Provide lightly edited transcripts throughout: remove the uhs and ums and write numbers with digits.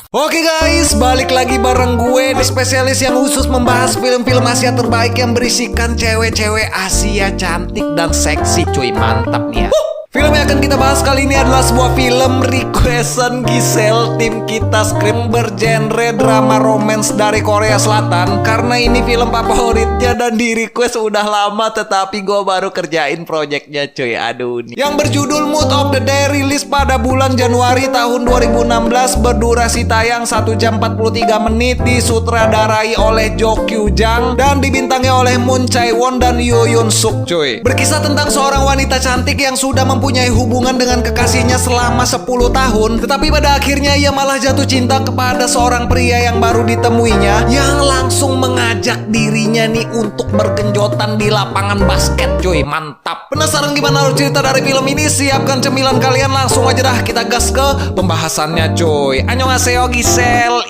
Oke guys, balik lagi bareng gue di spesialis yang khusus membahas film-film Asia terbaik yang berisikan cewek-cewek Asia cantik dan seksi, cuy. Mantap nih ya. Film yang akan kita bahas kali ini adalah sebuah film requestan Giselle, tim kita Scream, bergenre drama romance dari Korea Selatan. Karena ini film favoritnya dan di request udah lama, tetapi gue baru kerjain projectnya, cuy. Aduh nih. Yang berjudul Mood of the Day, rilis pada bulan Januari tahun 2016, berdurasi tayang 1 jam 43 menit, disutradarai oleh Jo Kyu Jang dan dibintangi oleh Moon Chae Won dan Yoo Yoon Suk, cuy. Berkisah tentang seorang wanita cantik yang sudah mempunyai hubungan dengan kekasihnya selama 10 tahun, tetapi pada akhirnya ia malah jatuh cinta kepada seorang pria yang baru ditemuinya, yang langsung mengajak dirinya nih untuk bergenjotan di lapangan basket, cuy. Mantap. Penasaran gimana alur cerita dari film ini? Siapkan cemilan kalian, langsung aja dah kita gas ke pembahasannya, cuy. Annyeonghaseyo Giselle,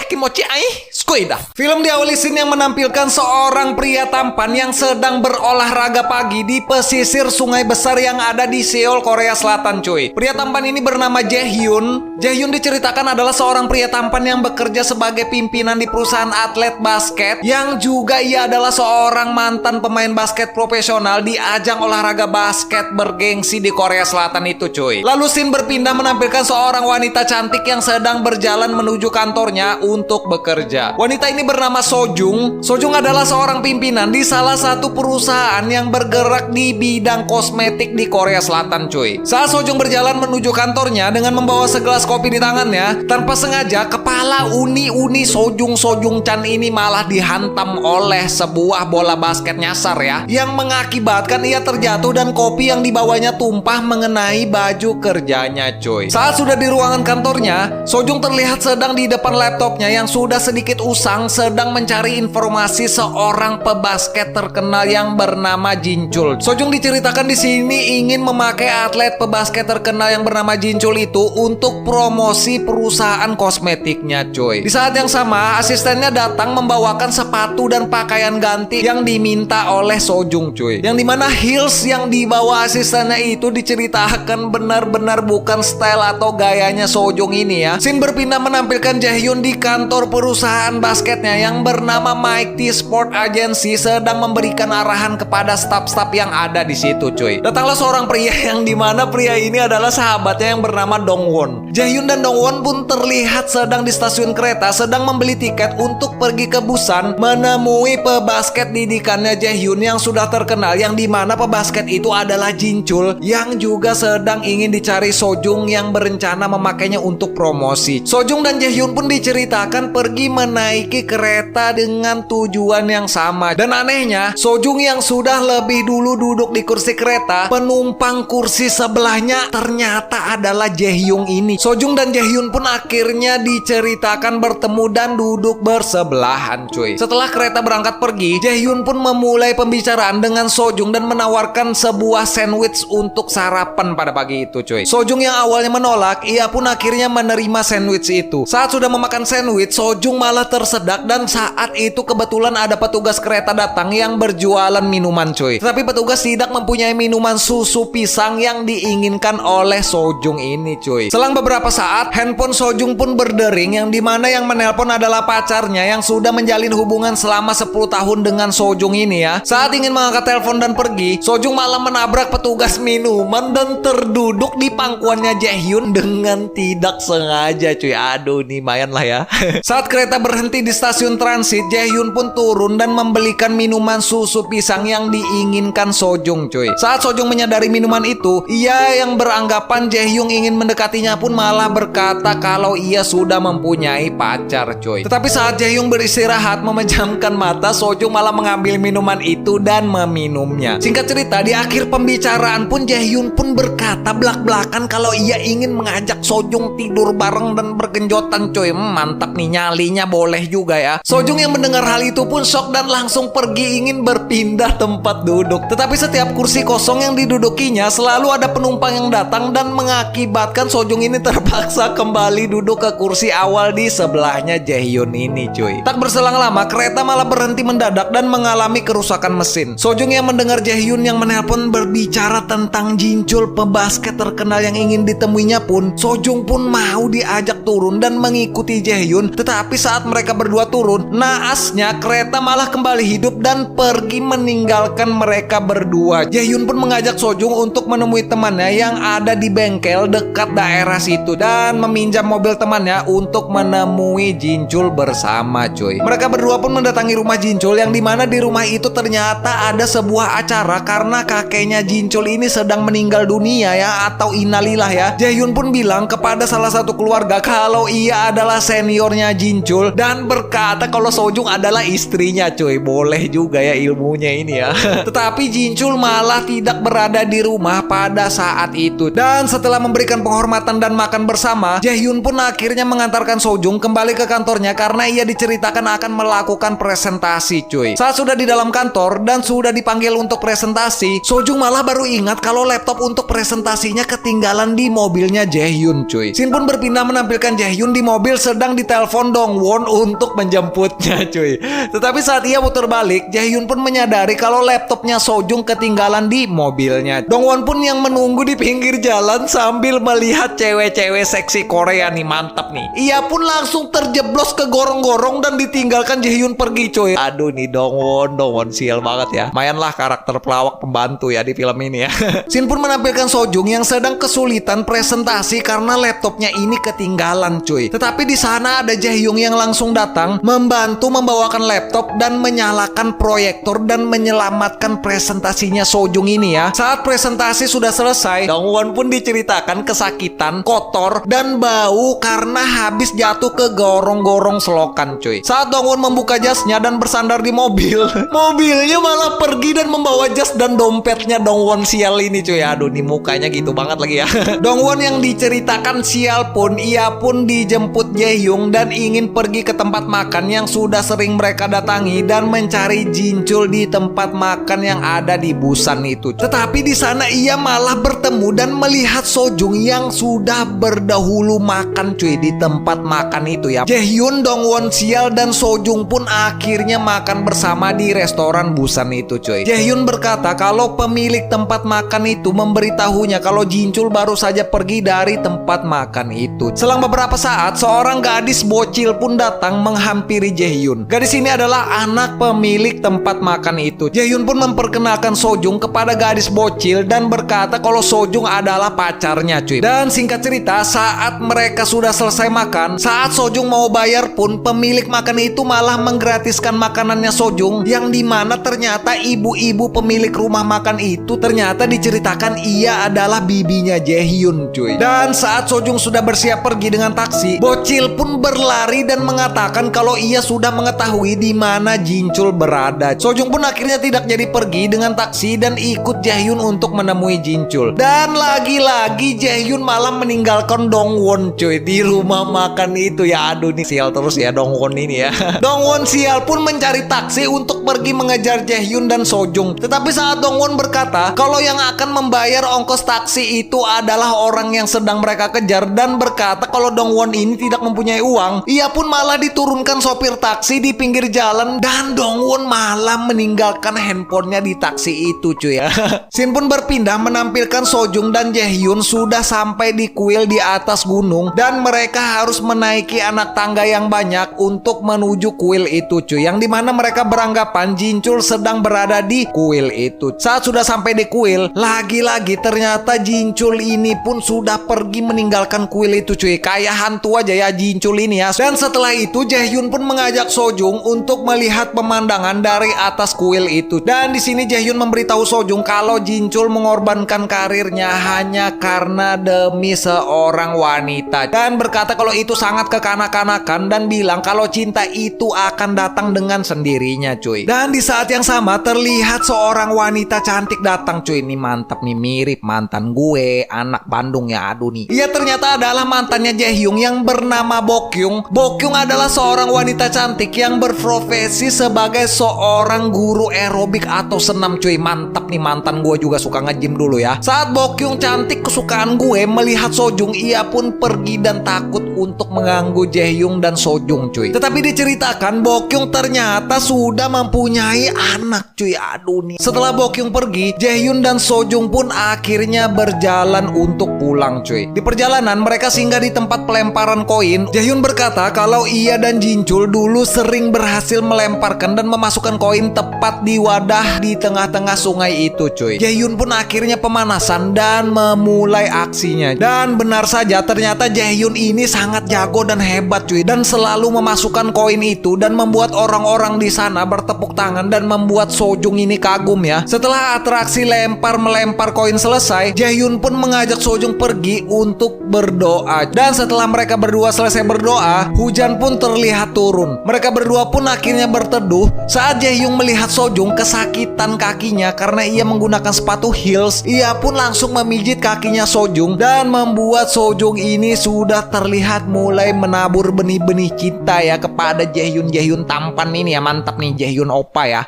kimochi ai skoida. Film diawali scene yang menampilkan seorang pria tampan yang sedang berolahraga pagi di pesisir sungai besar yang ada di Seoul, Korea Selatan, cuy. Pria tampan ini bernama Jaehyun. Jaehyun diceritakan adalah seorang pria tampan yang bekerja sebagai pimpinan di perusahaan atlet basket, yang juga ia adalah seorang mantan pemain basket profesional di ajang olahraga basket bergengsi di Korea Selatan itu, cuy. Lalu scene berpindah menampilkan seorang wanita cantik yang sedang berjalan menuju kantornya untuk bekerja. Wanita ini bernama Sojung. Sojung adalah seorang pimpinan di salah satu perusahaan yang bergerak di bidang kosmetik di Korea Selatan, cuy. Saat Sojung berjalan menuju kantornya dengan membawa segelas kopi di tangannya, tanpa sengaja kepala uni Sojung Chan ini malah dihantam oleh sebuah bola basket nyasar ya, yang mengakibatkan ia terjatuh dan kopi yang dibawanya tumpah mengenai baju kerjanya, cuy. Saat sudah di ruangan kantornya, Sojung terlihat sedang di depan laptopnya yang sudah sedikit usang, sedang mencari informasi seorang pebasket terkenal yang bernama Jinchul. Sojung diceritakan di sini ingin memakai atlet pebasket terkenal yang bernama Jinchul itu untuk promosi perusahaan kosmetiknya, cuy. Di saat yang sama, asistennya datang membawakan sepatu dan pakaian ganti yang diminta oleh Sojung, cuy. Yang dimana heels yang dibawa asistennya itu diceritakan benar-benar bukan style atau gayanya Sojung ini ya. Scene berpindah menampilkan Jaehyun di kantor perusahaan basketnya yang bernama Mike T Sport Agency, sedang memberikan arahan kepada staf-staf yang ada di situ, cuy. Datanglah seorang pria yang dimana pria ini adalah sahabatnya yang bernama Dongwon. Jaehyun dan Dongwon pun terlihat sedang di stasiun kereta, sedang membeli tiket untuk pergi ke Busan menemui pebasket didikannya Jaehyun yang sudah terkenal, yang dimana pebasket itu adalah Jinchul yang juga sedang ingin dicari Sojung yang berencana memakainya untuk promosi. Sojung dan Jaehyun pun diceritakan pergi menaiki kereta dengan tujuan yang sama. Dan anehnya, Sojung yang sudah lebih dulu duduk di kursi kereta, penumpang kursi sebelahnya ternyata adalah Jaehyun ini. Sojung dan Jaehyun pun akhirnya diceritakan bertemu dan duduk bersebelahan, cuy. Setelah kereta berangkat pergi, Jaehyun pun memulai pembicaraan dengan Sojung dan menawarkan sebuah sandwich untuk sarapan pada pagi itu, cuy. Sojung yang awalnya menolak, ia pun akhirnya menerima sandwich itu. Saat sudah memakan sandwich, Sojung malah tersedak dan saat itu kebetulan ada petugas kereta datang yang berjualan minuman, cuy. Tetapi petugas tidak mempunyai minuman susu pisang yang diinginkan oleh Sojung ini, cuy. Selang beberapa saat, handphone Sojung pun berdering, yang dimana yang menelpon adalah pacarnya yang sudah menjalin hubungan selama 10 tahun dengan Sojung ini ya. Saat ingin mengangkat telepon dan pergi, Sojung malah menabrak petugas minuman dan terduduk di pangkuannya Jaehyun dengan tidak sengaja, cuy. Aduh, nih lumayan lah ya. Saat kereta berhenti di stasiun transit, Jaehyun pun turun dan membelikan minuman susu pisang yang diinginkan Sojung, cuy. Saat Sojung menyadari minuman itu, ia yang beranggapan Jaehyun ingin mendekatinya pun malah berkata kalau ia sudah mempunyai pacar, cuy. Tetapi saat Jaehyun beristirahat memejamkan mata, Sojung malah mengambil minuman itu dan meminumnya. Singkat cerita, di akhir pembicaraan pun Jaehyun pun berkata belak-belakan kalau ia ingin mengajak Sojung tidur bareng dan bergenjotan, cuy. Mantap nih, nyalinya boleh juga ya. Sojung yang mendengar hal itu pun shock dan langsung pergi ingin berpindah tempat duduk. Tetapi setiap kursi kosong yang diduduki meskinya selalu ada penumpang yang datang dan mengakibatkan Sojung ini terpaksa kembali duduk ke kursi awal di sebelahnya Jaehyun ini cuy. Tak berselang lama kereta malah berhenti mendadak dan mengalami kerusakan mesin. Sojung yang mendengar Jaehyun yang menelpon berbicara tentang Jinchul, pebasket terkenal yang ingin ditemuinya pun, Sojung pun mau diajak turun dan mengikuti Jaehyun. Tetapi saat mereka berdua turun, naasnya kereta malah kembali hidup dan pergi meninggalkan mereka berdua. Jaehyun pun mengajak Sojung untuk menemui temannya yang ada di bengkel dekat daerah situ dan meminjam mobil temannya untuk menemui Jinchul bersama cuy. Mereka berdua pun mendatangi rumah Jinchul yang dimana di rumah itu ternyata ada sebuah acara karena kakeknya Jinchul ini sedang meninggal dunia ya, atau innalillah ya. Jaehyun pun bilang kepada salah satu keluarga kalau ia adalah seniornya Jinchul dan berkata kalau Sojung adalah istrinya cuy. Boleh juga ya ilmunya ini ya. Tetapi Jinchul malah tidak berada di rumah pada saat itu. Dan setelah memberikan penghormatan dan makan bersama, Jaehyun pun akhirnya mengantarkan Sojung kembali ke kantornya karena ia diceritakan akan melakukan presentasi cuy. Saat sudah di dalam kantor dan sudah dipanggil untuk presentasi, Sojung malah baru ingat kalau laptop untuk presentasinya ketinggalan di mobilnya Jaehyun cuy. Shin pun berpindah menampilkan Jaehyun di mobil sedang ditelepon Dongwon untuk menjemputnya cuy. Tetapi saat ia putar balik, Jaehyun pun menyadari kalau laptopnya Sojung ketinggalan di mobilnya. Dongwon pun yang menunggu di pinggir jalan sambil melihat cewek-cewek seksi Korea nih, mantap nih. Ia pun langsung terjeblos ke gorong-gorong dan ditinggalkan Jaehyun pergi coy. Aduh nih Dongwon sial banget ya. Mayanlah karakter pelawak pembantu ya di film ini ya. Shin pun menampilkan Sojung yang sedang kesulitan presentasi karena laptopnya ini ketinggalan cuy. Tetapi di sana ada Jaehyung yang langsung datang membantu membawakan laptop dan menyalakan proyektor dan menyelamatkan presentasinya Sojung ini ya. Saat presentasi sudah selesai, Dongwon pun diceritakan kesakitan, kotor, dan bau karena habis jatuh ke gorong-gorong selokan cuy. Saat Dongwon membuka jasnya dan bersandar di mobil, mobilnya malah pergi dan membawa jas dan dompetnya Dongwon sial ini cuy. Aduh nih mukanya gitu banget lagi ya. Dongwon yang diceritakan sial pun, ia pun dijemput Jaehyung dan ingin pergi ke tempat makan yang sudah sering mereka datangi dan mencari Jinchul di tempat makan yang ada di Busan itu. Tetapi di sana ia malah bertemu dan melihat Sojung yang sudah berdahulu makan cuy di tempat makan itu ya. Jaehyun, Dongwon sial dan Sojung pun akhirnya makan bersama di restoran Busan itu cuy. Jaehyun berkata kalau pemilik tempat makan itu memberitahunya kalau Jinchul baru saja pergi dari tempat makan itu. Selang beberapa saat, seorang gadis bocil pun datang menghampiri Jaehyun. Gadis ini adalah anak pemilik tempat makan itu. Jaehyun pun memperkenalkan Sojung kepada gadis bocil dan berkata kalau Sojung adalah pacarnya cuy. Dan singkat cerita, saat mereka sudah selesai makan, saat Sojung mau bayar pun pemilik makan itu malah menggratiskan makanannya Sojung, yang dimana ternyata ibu-ibu pemilik rumah makan itu ternyata diceritakan ia adalah bibinya Jaehyun cuy. Dan saat Sojung sudah bersiap pergi dengan taksi, bocil pun berlari dan mengatakan kalau ia sudah mengetahui di mana Jinchul berada. Sojung pun akhirnya tidak jadi pergi dengan taksi dan ikut Jaehyun untuk menemui Jinchul. Dan lagi-lagi Jaehyun malah meninggalkan Dongwon cuy di rumah makan itu ya. Aduh nih sial terus ya Dongwon ini ya. Dongwon sial pun mencari taksi untuk pergi mengejar Jaehyun dan Sojung. Tetapi saat Dongwon berkata kalau yang akan membayar ongkos taksi itu adalah orang yang sedang mereka kejar dan berkata kalau Dongwon ini tidak mempunyai uang, ia pun malah diturunkan sopir taksi di pinggir jalan dan Dongwon malah meninggalkan handphonenya di taksi itu cuy ya. Shin pun berpindah menampilkan Sojung dan Jaehyun sudah sampai di kuil di atas gunung dan mereka harus menaiki anak tangga yang banyak untuk menuju kuil itu cuy, yang dimana mereka beranggapan Jinchul sedang berada di kuil itu. Saat sudah sampai di kuil, lagi-lagi ternyata Jinchul ini pun sudah pergi meninggalkan kuil itu cuy. Kayak hantu aja ya Jinchul ini ya. Dan setelah itu Jaehyun pun mengajak Sojung untuk melihat pemandangan dari atas kuil itu. Dan di sini Jaehyun memberitahu Sojung kalau Jinchul mengorbankan karirnya hanya karena demi seorang wanita dan berkata kalau itu sangat kekanak-kanakan dan bilang kalau cinta itu akan datang dengan sendirinya cuy. Dan di saat yang sama terlihat seorang wanita cantik datang cuy. Ini mantap nih, mirip mantan gue anak Bandung ya. Aduh nih, ia ternyata adalah mantannya Jaehyung yang bernama Bokyung. Bokyung adalah seorang wanita cantik yang berprofesi sebagai seorang guru aerobik atau senam cuy. Mantap nih, mantan gue juga suka nge-gym dulu ya. Saat Bokyung cantik kesukaan gue melihat Sojung, ia pun pergi dan takut untuk mengganggu Jaehyung dan Sojung cuy. Tetapi diceritakan Bokyung ternyata sudah mempunyai anak cuy. Aduh nih. Setelah Bokyung pergi, Jaehyun dan Sojung pun akhirnya berjalan untuk pulang cuy. Di perjalanan mereka singgah di tempat pelemparan koin. Jaehyun berkata kalau ia dan Jinchul dulu sering berhasil melemparkan dan memasukkan koin tepat di wadah di tengah-tengah sungai itu cuy. Jaehyun pun akhirnya pemanasan dan memulai aksinya. Dan benar saja ternyata Jaehyun ini sangat jago dan hebat cuy, dan selalu memasukkan koin itu dan membuat orang-orang di sana bertepuk tangan dan membuat Sojung ini kagum ya. Setelah atraksi lempar-melempar koin selesai, Jaehyun pun mengajak Sojung pergi untuk berdoa. Dan setelah mereka berdua selesai berdoa, hujan pun terlihat turun. Mereka berdua pun akhirnya berteduh saat Jaehyun melihat Sojung kesakitan kakinya karena ia menggunakan sepatu heels. Ia pun langsung memijit kakinya Sojung dan membuat Sojung ini sudah terlihat mulai menabur benih-benih cinta ya kepada Jaehyun tampan ini ya. Mantap nih Jaehyun Oppa ya.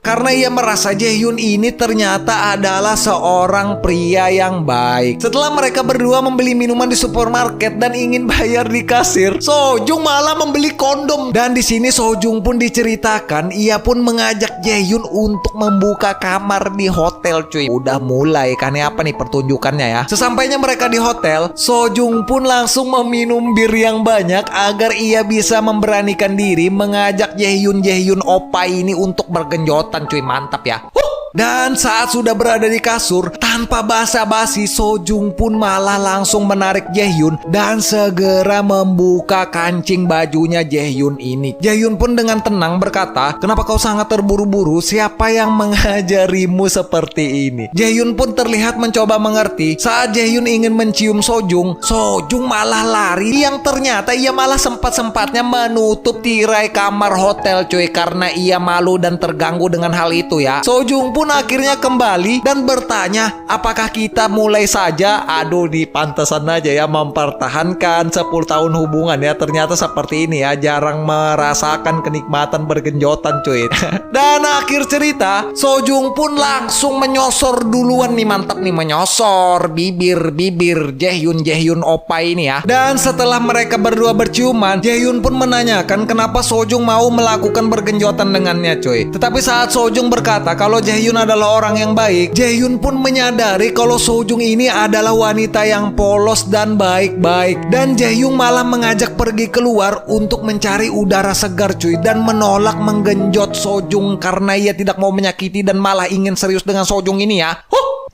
Karena ia merasa Jaehyun ini ternyata adalah seorang pria yang baik. Setelah mereka berdua membeli minuman di supermarket dan ingin bayar di kasir, Sojung malah membeli kondom. Dan di sini Sojung pun diceritakan ia pun mengajak Jaehyun untuk membuka kamar di hotel cuy. Udah mulai kan ya, apa nih pertunjukannya ya. Sesampainya mereka di hotel, Sojung pun langsung meminum bir yang banyak agar ia bisa memberanikan diri mengajak Jaehyun Oppa ini untuk bergenjot cuy. Mantap ya. Dan saat sudah berada di kasur, tanpa basa-basi Sojung pun malah langsung menarik Jaehyun dan segera membuka kancing bajunya Jaehyun ini. Jaehyun pun dengan tenang berkata, "Kenapa kau sangat terburu-buru? Siapa yang mengajarimu seperti ini?" Jaehyun pun terlihat mencoba mengerti. Saat Jaehyun ingin mencium Sojung, Sojung malah lari, yang ternyata ia malah sempat-sempatnya menutup tirai kamar hotel cuy, karena ia malu dan terganggu dengan hal itu ya. Sojung pun akhirnya kembali dan bertanya, apakah kita mulai saja? Aduh, di pantesan aja ya mempertahankan 10 tahun hubungan ya. Ternyata seperti ini ya, jarang merasakan kenikmatan bergenjotan cuy. Dan akhir cerita, Sojung pun langsung menyosor duluan nih. Mantap nih, menyosor bibir Jaehyun Oppa ini ya. Dan setelah mereka berdua berciuman, Jaehyun pun menanyakan kenapa Sojung mau melakukan bergenjotan dengannya cuy. Tetapi saat Sojung berkata kalau Jaehyun adalah orang yang baik, Jaehyun pun menyadari kalau Sojung ini adalah wanita yang polos dan baik-baik. Dan Jaehyun malah mengajak pergi keluar untuk mencari udara segar cuy, dan menolak menggenjot Sojung karena ia tidak mau menyakiti dan malah ingin serius dengan Sojung ini ya.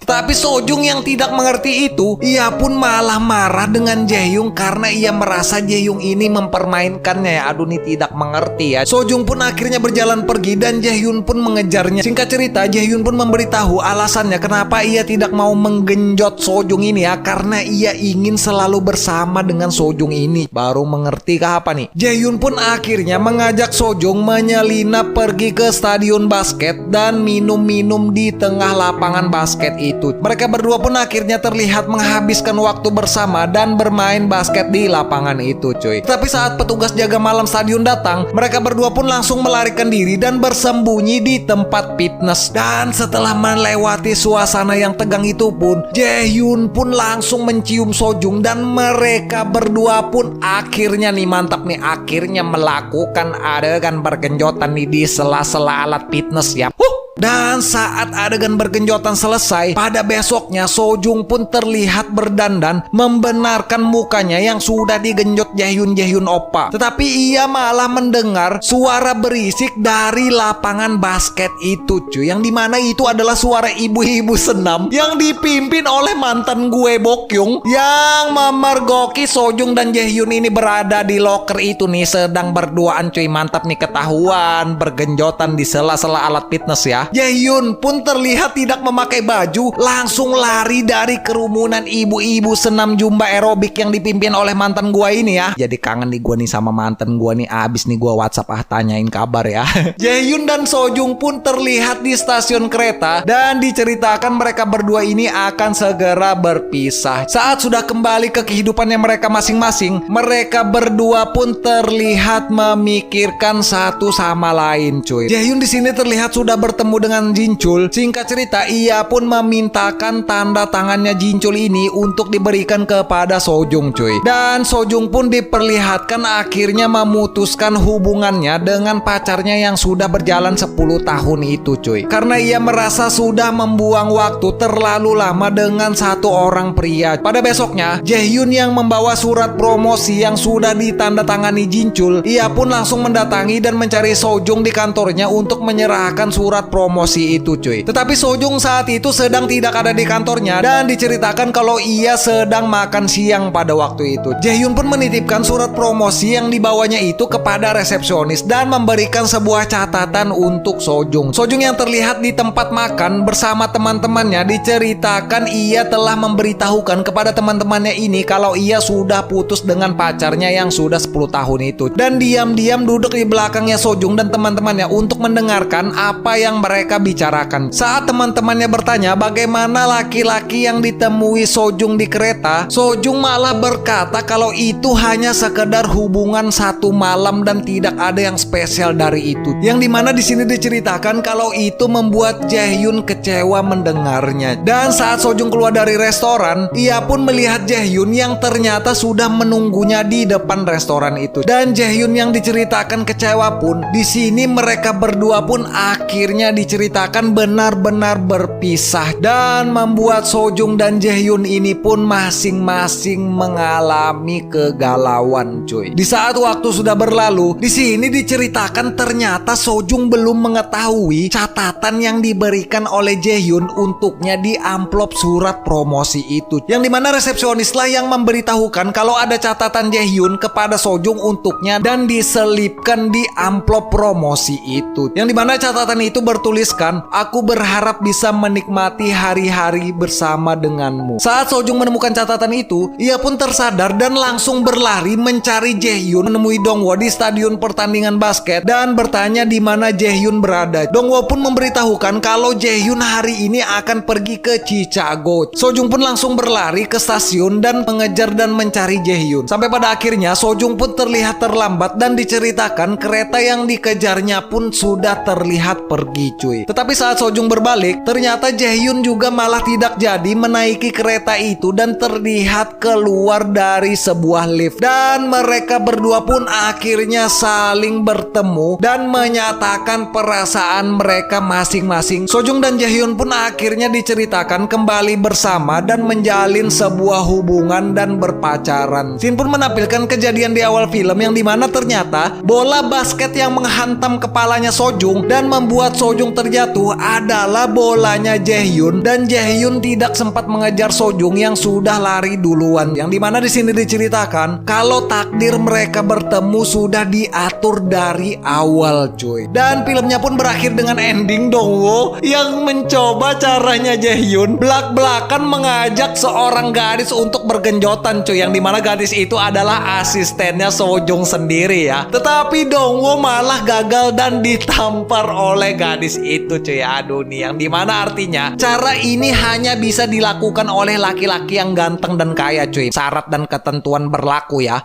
Tapi Sojung yang tidak mengerti itu, ia pun malah marah dengan Jaehyun karena ia merasa Jaehyun ini mempermainkannya ya. Aduh, ini tidak mengerti ya. Sojung pun akhirnya berjalan pergi dan Jaehyun pun mengejarnya. Singkat cerita, Jaehyun pun memberitahu alasannya kenapa ia tidak mau menggenjot Sojung ini ya, karena ia ingin selalu bersama dengan Sojung ini. Baru mengerti kah apa nih? Jaehyun pun akhirnya mengajak Sojung menyelinap pergi ke stadion basket dan minum-minum di tengah lapangan basket itu. Mereka berdua pun akhirnya terlihat menghabiskan waktu bersama dan bermain basket di lapangan itu cuy. Tapi saat petugas jaga malam stadion datang, mereka berdua pun langsung melarikan diri dan bersembunyi di tempat fitness. Dan setelah melewati suasana yang tegang itu pun, Jaehyun pun langsung mencium Sojung dan mereka berdua pun akhirnya nih, mantap nih, akhirnya melakukan adegan bergenjotan nih di sela-sela alat fitness ya. Dan saat adegan bergenjotan selesai, pada besoknya Sojung pun terlihat berdandan membenarkan mukanya yang sudah digenjot Jaehyun Oppa. Tetapi ia malah mendengar suara berisik dari lapangan basket itu cuy, yang dimana itu adalah suara ibu-ibu senam yang dipimpin oleh mantan gue Bokyung, yang memergoki Sojung dan Jaehyun ini berada di locker itu nih sedang berduaan cuy. Mantap nih, ketahuan bergenjotan di sela-sela alat fitness ya. Jaehyun pun terlihat tidak memakai baju, langsung lari dari kerumunan ibu-ibu senam jumba aerobik yang dipimpin oleh mantan gua ini ya. Jadi kangen nih gua nih sama mantan gua nih, abis nih gua WhatsApp tanyain kabar ya. Jaehyun dan Sojung pun terlihat di stasiun kereta dan diceritakan mereka berdua ini akan segera berpisah. Saat sudah kembali ke kehidupannya mereka masing-masing, mereka berdua pun terlihat memikirkan satu sama lain cuy. Jaehyun di sini terlihat sudah bertemu bertemu dengan Jinchul. Singkat cerita, ia pun memintakan tanda tangannya Jinchul ini untuk diberikan kepada Sojung cuy. Dan Sojung pun diperlihatkan akhirnya memutuskan hubungannya dengan pacarnya yang sudah berjalan 10 tahun itu cuy. Karena ia merasa sudah membuang waktu terlalu lama dengan satu orang pria. Pada besoknya, Jaehyun yang membawa surat promosi yang sudah ditandatangani Jinchul, ia pun langsung mendatangi dan mencari Sojung di kantornya untuk menyerahkan surat promosi itu cuy. Tetapi Sojung saat itu sedang tidak ada di kantornya dan diceritakan kalau ia sedang makan siang pada waktu itu. Jaehyun pun menitipkan surat promosi yang dibawanya itu kepada resepsionis dan memberikan sebuah catatan untuk Sojung. Sojung yang terlihat di tempat makan bersama teman-temannya diceritakan ia telah memberitahukan kepada teman-temannya ini kalau ia sudah putus dengan pacarnya yang sudah 10 tahun itu. Dan diam-diam duduk di belakangnya Sojung dan teman-temannya untuk mendengarkan apa yang mereka bicarakan. Saat teman-temannya bertanya bagaimana laki-laki yang ditemui Sojung di kereta, Sojung malah berkata kalau itu hanya sekedar hubungan satu malam dan tidak ada yang spesial dari itu. Yang dimana di sini diceritakan kalau itu membuat Jaehyun kecewa mendengarnya. Dan saat Sojung keluar dari restoran, ia pun melihat Jaehyun yang ternyata sudah menunggunya di depan restoran itu. Dan Jaehyun yang diceritakan kecewa pun, di sini mereka berdua pun akhirnya diceritakan benar-benar berpisah dan membuat Sojung dan Jaehyun ini pun masing-masing mengalami kegalauan cuy. Di saat waktu sudah berlalu, di sini diceritakan ternyata Sojung belum mengetahui catatan yang diberikan oleh Jaehyun untuknya di amplop surat promosi itu. Yang dimana resepsionislah yang memberitahukan kalau ada catatan Jaehyun kepada Sojung untuknya dan diselipkan di amplop promosi itu. Yang dimana catatan itu bertuliskan, "Aku berharap bisa menikmati hari-hari bersama denganmu." Saat Sojung menemukan catatan itu, ia pun tersadar dan langsung berlari mencari Jaehyun, menemui Dongwo di stadion pertandingan basket dan bertanya di mana Jaehyun berada. Dongwo pun memberitahukan kalau Jaehyun hari ini akan pergi ke Chichago. Sojung pun langsung berlari ke stasiun dan mengejar dan mencari Jaehyun. Sampai pada akhirnya Sojung pun terlihat terlambat dan diceritakan kereta yang dikejarnya pun sudah terlihat pergi cuy. Tetapi saat Sojung berbalik, ternyata Jaehyun juga malah tidak jadi menaiki kereta itu dan terlihat keluar dari sebuah lift. Dan mereka berdua pun akhirnya saling bertemu dan menyatakan perasaan mereka masing-masing. Sojung dan Jaehyun pun akhirnya diceritakan kembali bersama dan menjalin sebuah hubungan dan berpacaran. Scene pun menampilkan kejadian di awal film yang dimana ternyata bola basket yang menghantam kepalanya Sojung dan membuat Sojung terjatuh adalah bolanya Jaehyun, dan Jaehyun tidak sempat mengejar Sojung yang sudah lari duluan. Yang dimana di sini diceritakan kalau takdir mereka bertemu sudah diatur dari awal cuy. Dan filmnya pun berakhir dengan ending Dongwo yang mencoba caranya Jaehyun belak-belakan mengajak seorang gadis untuk bergenjotan cuy. Yang dimana gadis itu adalah asistennya Sojung sendiri ya. Tetapi Dongwo malah gagal dan ditampar oleh gadis itu cuy. Aduh nih, yang dimana artinya cara ini hanya bisa dilakukan oleh laki-laki yang ganteng dan kaya cuy. Syarat dan ketentuan berlaku ya.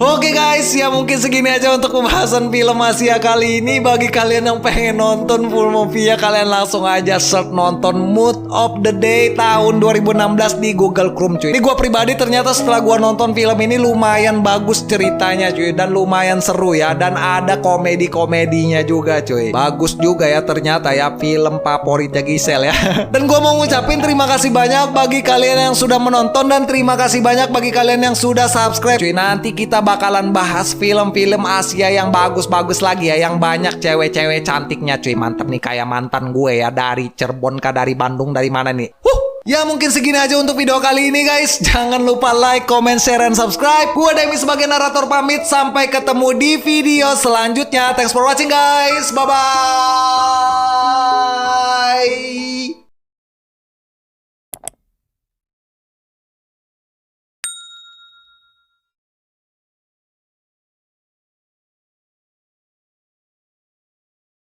Oke guys, ya mungkin segini aja untuk pembahasan film Asia kali ini. Bagi kalian yang pengen nonton full movie ya, kalian langsung aja search nonton Mood of the Day tahun 2016 di Google Chrome cuy. Ini gue pribadi ternyata setelah gue nonton film ini lumayan bagus ceritanya cuy, dan lumayan seru ya, dan ada komedi-komedinya juga cuy. Bagus juga ya ternyata ya, film favoritnya Gisel ya. Dan gue mau ngucapin terima kasih banyak bagi kalian yang sudah menonton, dan terima kasih banyak bagi kalian yang sudah subscribe cuy. Nanti kita bakalan bahas film-film Asia yang bagus-bagus lagi ya, yang banyak cewek-cewek cantiknya cuy. Mantep nih, kayak mantan gue ya, dari Cirebon kah, dari Bandung, dari mana nih. Ya mungkin segini aja untuk video kali ini guys. Jangan lupa like, comment, share, and subscribe. Gue Demi sebagai narator pamit. Sampai ketemu di video selanjutnya. Thanks for watching guys. Bye-bye.